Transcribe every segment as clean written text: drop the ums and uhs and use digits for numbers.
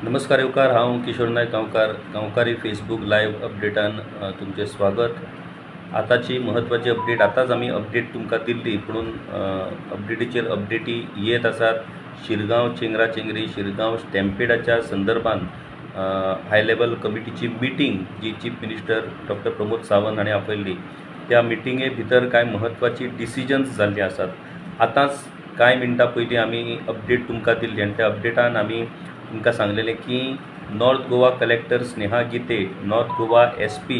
नमस्कार येवकार, हांव किशोर नायक गांवकारी फेसबूक लायव्ह अपडेटान तुमचे स्वागत। आताची महत्वाची अपडेट आताच आमी अपडेट तुमकां दिल्ली, पुणून अपडेटीचेर अपडेटी येत आसात। शिरगांव चेंगराचेंगरी शिरगांव स्टॅम्पेडाच्या संदर्भान हाय लेवल कमिटीची मिटींग जी chief minister doctor Pramod Sawant हांणी आपयल्ली, त्या मिटिंगे भितर कांय महत्वाची डिसिजन्स जाल्ली आसात। आतांच कांय मिनटां पयलीं आमी अपडेट तुमकां दिल्ली आनी त्या अपडेटान आमी तुमकां सांगलेलें की north Goa collector Sneha Gite, north Goa SP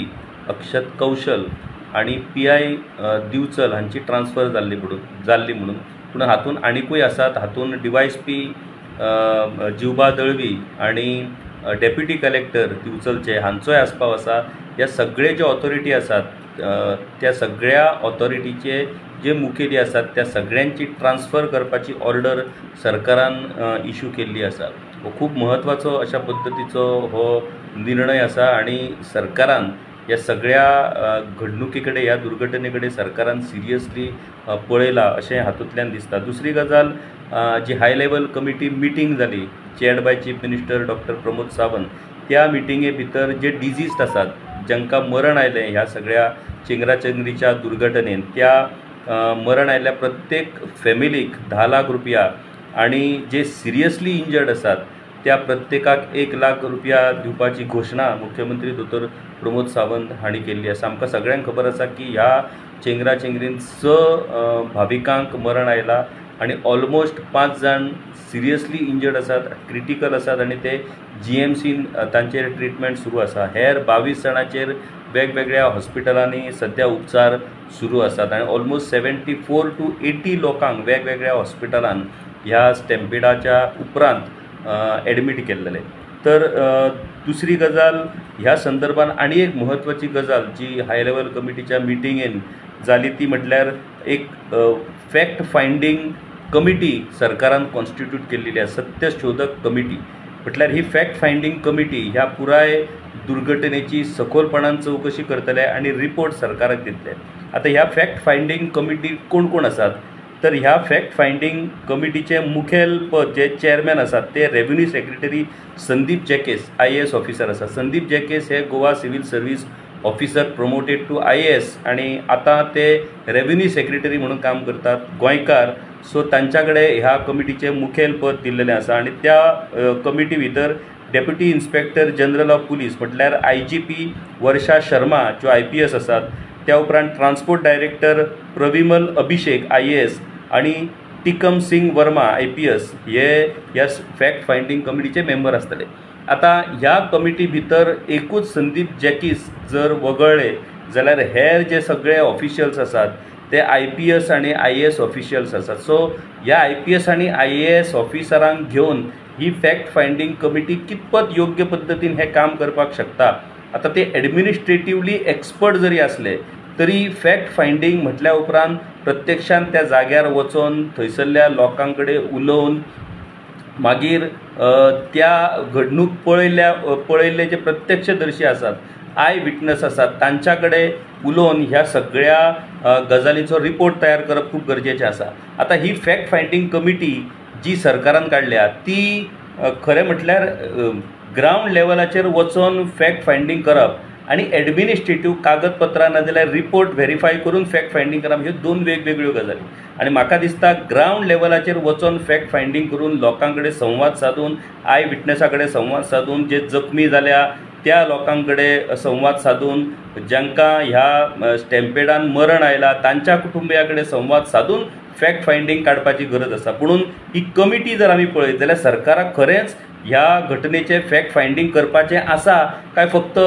अक्षत कौशल आणि PI दिवचल हांची ट्रान्सफर जाल्ली म्हणून पूण हातून आनीकूय आसात। हातून DYSP जिवबा दळवी आणि डेप्युटी कलेक्टर दिवचलचे हांचोय आस्पाव आसा। ह्या सगळे जे ऑथॉरिटी आसात त्या सगळ्या ऑथॉरिटीचे जे मुखेली आसात त्या सगळ्यांची ट्रान्सफर करपाची ऑर्डर सरकारान इश्यू केल्ली आसा। हो खूब महत्वाचो अशा पद्धतीचो हो निर्णय आसा आणि सरकारान या सगळ्या घडणुके कडेन, ह्या दुर्घटने कडेन सरकारान सिरियसली पळयला अशें हातूंतल्यान दिसता। दुसरी गजाल, जी हाय लेवल कमिटी मिटींग जाली chaired by chief minister doctor Pramod Sawant, त्या मिटींगे भितर जे डिजीज्ड आसात, जांकां मरण आयलें ह्या सगळ्या चेंगराचेंगरीच्या दुर्घटनेन, त्या मरण आयिल्ल्या प्रत्येक फॅमिलीक 10 लाख रुपया आणि जे सिरियसली इंजर्ड आसात त्या प्रत्येकाक 1 लाख रुपया दिवपाची घोशणा मुख्यमंत्री दोतोर प्रमोद सावंत हांणी केल्ली आसा। आमकां सगळ्यांक खबर आसा की ह्या चेंगराचेंगरीन 6 भाविकांक मरण आयला आणि ऑलमोस्ट 5 जाण सिरियसली इंजर्ड आसात, क्रिटिकल आसात आणि ते GMCन तांचेर ट्रिटमेंट सुरू आसा। हेर 22 जाणांचेर वेगवेगळ्या हॉस्पिटलांनी सध्या उपचार सुरू आसात आणि ऑलमोस्ट 74 to 80 लोकांक वेगवेगळ्या हॉस्पिटलांत ह्या स्टॅम्पेडाच्या उपरांत एडमीट केल्लेले। तर दुसरी गजाल, ह्या संदर्भान आनी एक महत्वाची गजाल जी हाय लेवल कमिटीच्या मिटिंगेन जाली ती म्हटल्यार एक फॅक्ट फायंडींग कमिटी सरकारान कॉन्स्टिट्यूट केल्ली आसा, सत्यशोधक कमिटी। म्हटल्यार ही फॅक्ट फायंडींग कमिटी ह्या पुराय दुर्घटनेची सखोलपणान चवकशी करतले आणि रिपोर्ट सरकाराक दितले। आता ह्या फॅक्ट फायंडींग कमिटी कोण कोण आसात, तर ह्या फॅक्ट फायंडींग कमिटीचे मुखेल पद जे चेअरमॅन आसात ते revenue secretary Sandeep Jacques, IAS officer आसा। संदीप जॅकेस हे Goa civil service officer promoted to IAS आणि आता ते रेव्हेन्यू सेक्रेटरी म्हणून काम करतात, गोंयकार। सो तांच्याकडे ह्या कमिटीचे मुखेल पद दिल्लेले आसा आणि त्या कमिटी भितर deputy inspector general of police म्हटल्यार IGP वर्षा शर्मा ज्यो IPS आसात, त्या उपरांत ट्रान्सपोर्ट डायरेक्टर प्रविमल अभिषेक IAS आणि टिकम सिंग वर्मा IPS हे ह्या फॅक्ट फायंडींग कमिटीचे मेंबर आसतले। आता ह्या कमिटी भितर एकूच संदीप जॅकीस जर वगळले जाल्यार हेर जे सगळे ऑफिशियल्स आसात ते IPS आणि IAS ऑफिशियल्स आसात। सो ह्या IPS आणि IAS ऑफिसरांक घेवन ही फॅक्ट फायंडींग कमिटी कितपत योग्य पद्धतीन हे काम करपाक शकता। आता ते एडमिनिस्ट्रेटिवली एक्सपर्ट जरी असले तरी फॅक्ट फायंडींग म्हटल्या उपरांत प्रत्यक्षान त्या जाग्यार वचोन थंयसरल्या लोकांकडे उलोवन मागीर त्या घडणूक पळयल्ले जे प्रत्यक्षदर्शी आसात, आय विटनस आसात, तांच्याकडे उलोवन ह्या सगळ्या गजालींचो रिपोर्ट तयार करप खूब गरजेचें आसा। आता ही फॅक्ट फायंडींग कमिटी जी सरकारान काडल्या ती खरें म्हटल्यार ग्राउंड लेवलाचेर वचोन फॅक्ट फायंडींग करप आणि एडमिनिस्ट्रेटिव्ह कागदपत्रां ना जाल्यार रिपोर्ट व्हेरीफाय करून फॅक्ट फायंडींग करप ह्यो 2 वेगवेगळ्यो गजाली। आणि म्हाका दिसता ग्राउंड लेवलाचेर वचोन फॅक्ट फायंडींग करून लोकांकडे संवाद साधून, आय विटनेसा कडेन संवाद साधून, जे जखमी जाल्या त्या लोकांकडे संवाद साधून, जांकां ह्या स्टॅम्पेडान मरण आयला तांच्या कुटुंबिया कडेन संवाद साधून फॅक्ट फायंडींग काडपाची गरज आसा। पुणून ही कमिटी जर आमी पळयत जाल्यार सरकाराक खरेंच ह्या घटनेचे फॅक्ट फायंडींग करपाचें आसा काय फक्त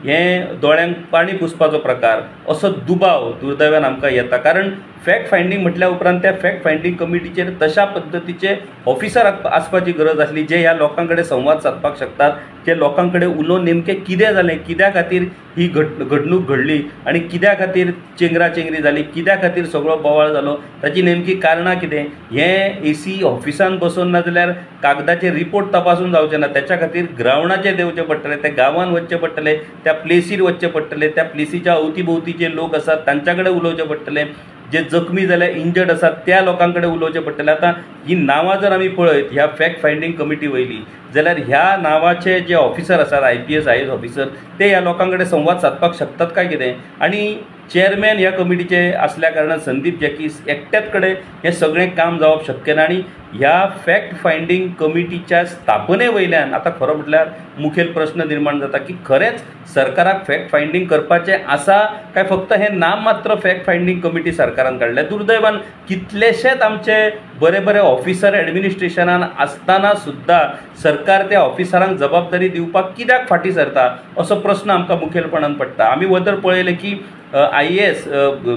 हें दोळ्यांक पाणी पुसपाचो प्रकार असो दुबाव दुर्दैवान आमकां येता। कारण फॅक्ट फायंडींग म्हटल्या उपरांत त्या फॅक्ट फायंडींग कमिटीचेर तशा पद्धतीचे ऑफिसर आसपाची गरज आसली जे ह्या लोकांकडे संवाद साधपाक शकतात, जे लोकांकडे उलोवन नेमकें कितें जालें, कित्या खातीर ही घडणूक घडली आणि कित्या खातीर चेंगराचेंगरी जाली, कित्या खातीर सगळो बोवाळ जालो, ताची नेमकी कारणां कितें, हें AC ऑफिसान बसून ना जाल्यार कागदाचे रिपोर्ट तपासून जावचे ना, त्याच्या खातीर ग्राउंडाचेर देवचें पडटलें, त्या गांवांत वचचें पडटलें, त्या प्लेसीर वचचें पडटलें, त्या प्लेसीच्या अवतीभोवतीचे लोक आसात तांच्या कडेन उलोवचें पडटलें, जे जखमी जाले इंजर्ड आसात त्या लोकांकडे उलोवचें पडटलें। आतां ही नांवां जर आमी पळयत ह्या फॅक्ट फायंडींग कमिटी वयली जाल्यार ह्या नावाचे जे ऑफिसर आसात IPS IAS ऑफिसर ते ह्या लोकां कडेन संवाद साधपाक शकतात काय कितें? आनी चेअरमॅन ह्या कमिटीचे असल्या कारणान संदीप जॅकीस एकट्याच कडेन हें सगळें काम जावप शक्य ना आनी ह्या फॅक्ट फायंडींग कमिटीच्या स्थापने वयल्यान आतां खरो म्हटल्यार मुखेल प्रश्न निर्माण जाता की खरेंच सरकाराक फॅक्ट फायंडींग करपाचें आसा काय फक्त हें नाम मात्र फॅक्ट फायंडींग कमिटी सरकारान काडल्या. दुर्दैवान कितलेशेच आमचे बरे बरे ऑफिसर एडमिनिस्ट्रेशनान आसतना सुद्दां सरकार त्या ऑफिसरांक जबाबदारी दिवपाक कित्याक फाटीं सरता असो प्रश्न आमकां मुखेलपणान पडटा. आमी वतर पळयलें की IAS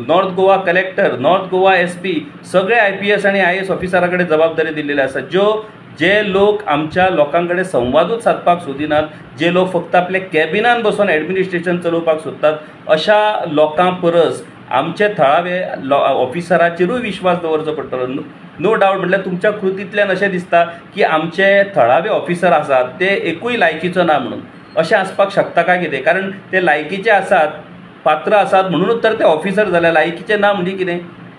north Goa collector, north Goa SP सगळे IPS आनी IAS ऑफिसरा कडेन जबाबदारी दिल्लेले आसा. जे लोक आमच्या लोकां कडेन संवादूच साधपाक सोदिनात, जे लोक फक्त आपल्या कॅबिनान बसून एडमिनिस्ट्रेशन चलोवपाक सोदतात, अशा लोकां परस आमचे थळावे ऑफिसराचेरूय विश्वास दवरचो पडटलो. नो डावट म्हटल्यार तुमच्या कृतींतल्यान अशें दिसता की आमचे थळावे ऑफिसर आसात ते एकूय लायकीचो ना म्हणून. अशें आसपाक शकता काय कितें? कारण ते लायकीचे आसात, पात्र आसात म्हणूनच तर ते ऑफिसर जाल्या, लायकीचे ना म्हणजे कितें?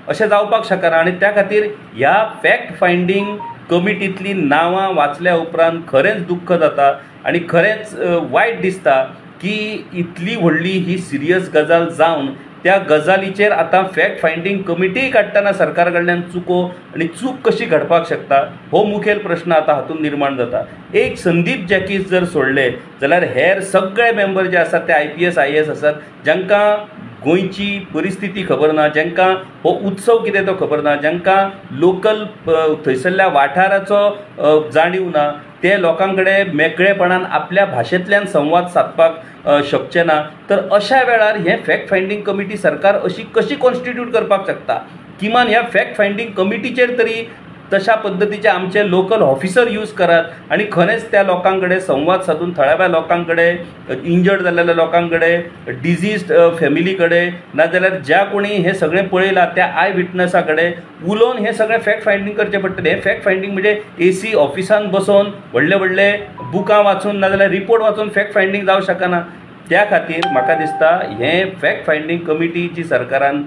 अशें जावपाक शकना. आनी त्या खातीर ह्या फॅक्ट फायंडींग कमिटींतली नांवां वाचल्या उपरांत खरेंच दुख्ख जाता आनी खरेंच वायट दिसता की इतली व्हडली ही सिरियस गजाल जावन त्या गजालीचेर आतां फॅक्ट फायंडींग कमिटी काडटना सरकार कडल्यान चुको आनी चूक कशी घडपाक शकता हो मुखेल प्रश्न आतां हातूंत निर्माण जाता. एक संदीप जॅकीस जर सोडले जाल्यार हेर सगळे मेंबर जे आसात ते IPS IAS आसात, जांकां गोंयची परिस्थिती खबर ना, जांकां हो उत्सव कितें तो खबर ना, जांकां लोकल थंयसरल्या वाठाराचो जाणीव ना, ते लोकां कडेन मेकळेपणान आपल्या भाशेंतल्यान संवाद साधपाक शकचे ना. तर अशा वेळार हें फॅक्ट फायंडींग कमिटी सरकार अशी कशी कॉन्स्टिट्यूट करपाक शकता? किमान ह्या फॅक्ट फायंडींग कमिटीचेर तरी तशा पद्दतीचे आमचे लोकल ऑफिसर यूज करात आनी खरेंच त्या लोकां कडेन संवाद साधून थळाव्या लोकां कडेन, इंजर्ड जाल्ल्या लोकां कडेन, डिजीज्ड फॅमिली कडेन, नाजाल्यार ज्या कोणी हें सगळें पळयलां त्या आय विटनसा कडेन उलोवन हें सगळें फॅक्ट फायंडींग करचें पडटलें. हें फॅक्ट फायंडींग म्हणजे AC ऑफिसान बसून व्हडले व्हडले बुकां वाचून नाजाल्यार रिपोर्ट वाचून फॅक्ट फायंडींग जावं शकना. त्या खातीर म्हाका दिसता हें फॅक्ट फायंडींग कमिटी जी सरकारान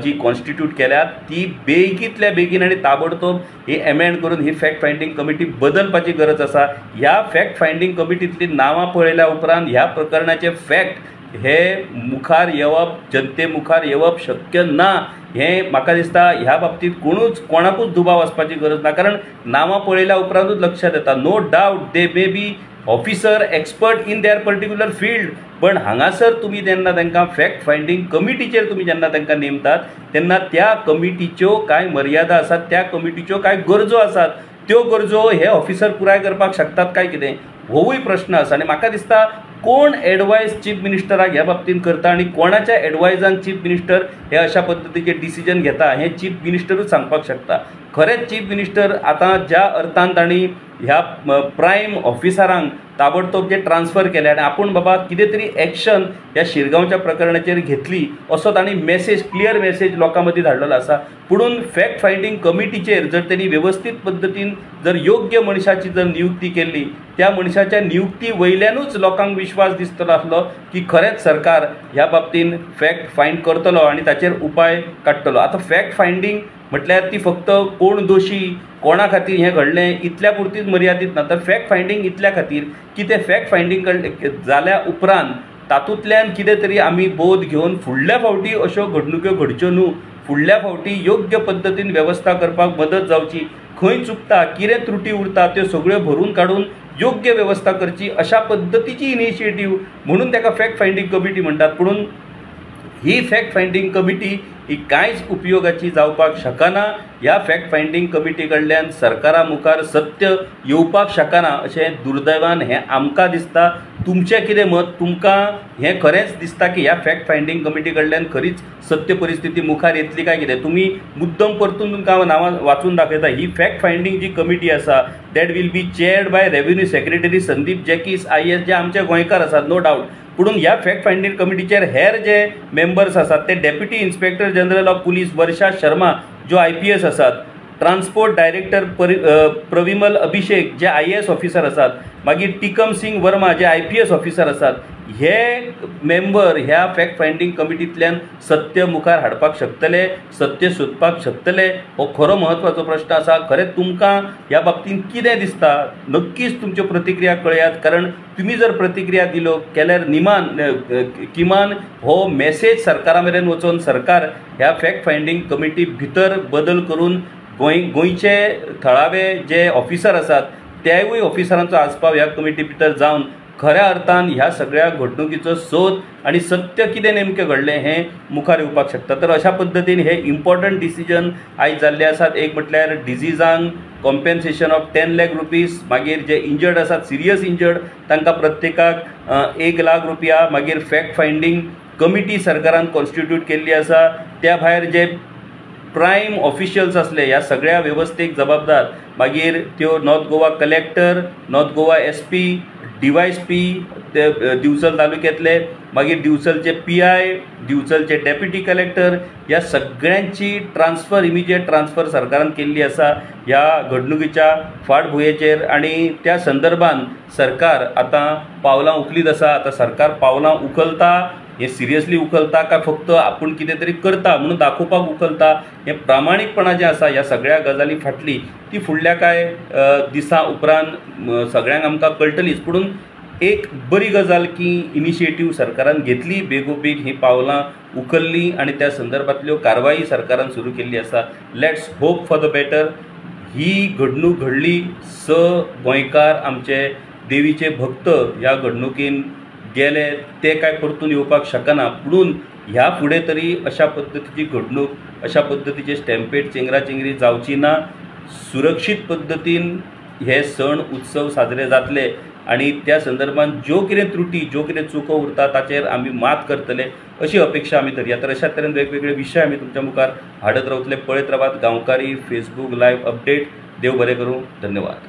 जी कॉन्स्टिट्यूट केल्या ती बेगींतल्या बेगीन आनी ताबडतोब ही एमेंड करून ही फॅक्ट फायंडींग कमिटी बदलपाची गरज आसा. ह्या फॅक्ट फायंडींग कमिटींतली नांवां पळयल्या उपरांत ह्या प्रकरणाचे फॅक्ट हे मुखार येवप, जनते मुखार येवप शक्य ना. हें म्हाका दिसता ह्या बाबतींत कोणाकूच दुबाव आसपाची गरज ना, कारण नांवां पळयल्या उपरांतूच लक्षात येता. No doubt they may be officer expert in their particular field, पण हांगासर तुमी जेन्ना तांकां फॅक्ट फायंडींग कमिटीचेर तुमी जेन्ना तांकां नेमतात तेन्ना त्या कमिटीच्यो कांय मर्यादा आसात, त्या कमिटीच्यो कांय गरजो आसात, त्यो गरजो हे ऑफिसर पुराय करपाक शकतात काय कितें होवूय प्रश्न आसा. आनी म्हाका दिसता कोण एडवायस चीफ मिनिस्टराक ह्या बाबतींत करता आनी कोणाच्या एडवायजान चीफ मिनिस्टर हे अशा पद्दतीचे डिसिजन घेता हें चीफ मिनिस्टरूच सांगपाक शकता. खरेंच चीफ मिनिस्टर आतां ज्या अर्थान तांणी ह्या प्रायम ऑफिसरांक ताबडतोब जे ट्रान्सफर केले आनी आपूण बाबा कितें तरी एक्शन ह्या शिरगांवच्या प्रकरणाचेर घेतली असो तांणी मेसेज, क्लियर मेसेज लोकां मदीं धाडलेलो आसा. पुणून फॅक्ट फायंडींग कमिटीचेर जर तेणी वेवस्थीत पद्दतीन जर योग्य मनशाची जर नियुक्ती केल्ली, त्या मनशाच्या नियुक्ती वयल्यानूच लोकांक विश्वास दिसतलो आसलो की खरेंच सरकार ह्या बाबतींत फॅक्ट फायंड करतलो आनी ताचेर उपाय काडटलो. आतां फॅक्ट फायंडींग म्हटल्यार ती फक्त कोण दोशी, कोणा खातीर हें घडलें इतल्या पुरतीच मर्यादीत ना, तर फॅक्ट फायंडींग इतल्या खातीर की तें फॅक्ट फायंडींग जाल्या उपरांत तातूंतल्यान कितें तरी आमी बोध घेवन फुडल्या फावटी अश्यो घडणुक्यो घडच्यो न्हू, फुडल्या फावटी योग्य पद्दतीन वेवस्था करपाक मदत जावची, खंय चुकता, कितें त्रुटी उरता त्यो सगळ्यो भरून काडून योग्य वेवस्था करची, अशा पद्दतीची इनिशिएटीव म्हणून ताका फॅक्ट फायंडींग कमिटी म्हणटात. पुणून ही फॅक्ट फायंडींग कमिटी ही कांयच उपयोगाची जावपाक शकना. ह्या फॅक्ट फायंडींग कमिटी कडल्यान सरकारा मुखार सत्य येवपाक शकना अशें दुर्दैवान हें आमकां दिसता. तुमचें कितें मत? तुमकां हें खरेंच दिसता की ह्या फॅक्ट फायंडींग कमिटी कडल्यान खरीच सत्य परिस्थिती मुखार येतली काय कितें? तुमी मुद्दम परतून तुमकां नांवां वाचून दाखयता. ही फॅक्ट फायंडींग जी कमिटी आसा that will be chaired by revenue secretary Sandeep Jacques IAS, जे आमचे गोंयकार आसात नो डावट. पुणून ह्या फॅक्ट फायंडींग कमिटीचेर हेर जे मेंबर्स आसात ते deputy inspector general of police Varsha Sharma ज्यो IPS आसात, ट्रान्सपोर्ट डायरेक्टर प्रविमल अभिषेक जे IAS ऑफिसर आसात, मागीर टिकम सिंग वर्मा जे IPS ऑफिसर आसात, हे मेंबर ह्या फॅक्ट फायंडींग कमिटींतल्यान सत्य मुखार हाडपाक शकतले, सत्य सोदपाक शकतले? हो खरो म्हत्वाचो प्रश्न आसा. खरें तुमकां ह्या बाबतींत कितें दिसता? नक्कीच तुमच्यो प्रतिक्रिया कळयात, कारण तुम्ही जर प्रतिक्रिया दिल्यो केल्यार किमान हो मेसेज सरकारा मेरेन वचून सरकार ह्या फॅक्ट फायंडींग कमिटी भितर बदल करून गोंयचे थळावे जे ऑफिसर आसात त्यावूय ऑफिसरांचो आस्पाव ह्या कमिटी भितर जावन खऱ्या अर्थान ह्या सगळ्या घडणुकीचो सोद आणि सत्य कितें नेमकें घडलें हें मुखार येवपाक शकता. तर अशा पद्दतीन हे इम्पॉर्टंट डिसिजन आयज जाल्ले आसात. एक म्हटल्यार डिजीजांक कॉम्पेन्सेशन ऑफ 10 लाख रुपीज, मागीर जे इंजर्ड आसात सिरियस इंजर्ड तांकां प्रत्येकाक 1 लाख रुपया, मागीर फॅक्ट फायंडींग कमिटी सरकारान कॉन्स्टिट्यूट केल्ली आसा, त्या भायर जे प्रायम ऑफिशियल्स असले ह्या सगळ्या वेवस्थेक जबाबदार, मागीर त्यो north Goa collector, north Goa SP, DYSP Bicholim तालुक्यातले, मागीर दिवचलचे PI, दिवचलचे डेप्युटी कलेक्टर, ह्या सगळ्यांची इमिजिएट ट्रान्सफर सरकारान केल्ली आसा ह्या घडणुकीच्या फाटभुंयेचेर. आणि त्या संदर्भान सरकार आतां पावलां उखलीत आसा. आतां सरकार पावलां उखलता, हे सिरियसली उखलता काय फक्त आपूण कितें तरी करता म्हणून दाखोवपाक उखलता, हें प्रामाणीकपणां जें आसा ह्या सगळ्या गजाली फाटली ती फुडल्या कांय दिसां उपरांत सगळ्यांक आमकां कळटलीच. पूण एक बरी गजाल की इनिशिएटीव सरकारान घेतली, बेगोबेग ही पावलां उखल्ली आणि त्या संदर्भातल्यो कारवाई सरकारान सुरू केल्ली आसा. Let's hope for the better. ही घडणूक घडली, गोंयकार आमचे देवीचे भक्त ह्या घडणुकीन गेले, ते काय परतून येवपाक शकना. पुणून ह्या फुडें तरी अशा पद्दतीची घडणूक, अशा पद्दतीचे स्टॅम्पेड चेंगराचेंगरी जावची ना. सुरक्षीत पद्दतीन हे सण उत्सव साजरे जातले आणि त्या संदर्भात ज्यो कितें त्रुटी, ज्यो कितें चुको उरता ताचेर आमी मात करतले अशी अपेक्षा आमी धरया. तर अशा तरेन वेगवेगळे विशय आमी तुमच्या मुखार हाडत रावतले. पळयत रावात गांवकारी फेसबूक लायव्ह अपडेट. देव बरें करूं. धन्यवाद.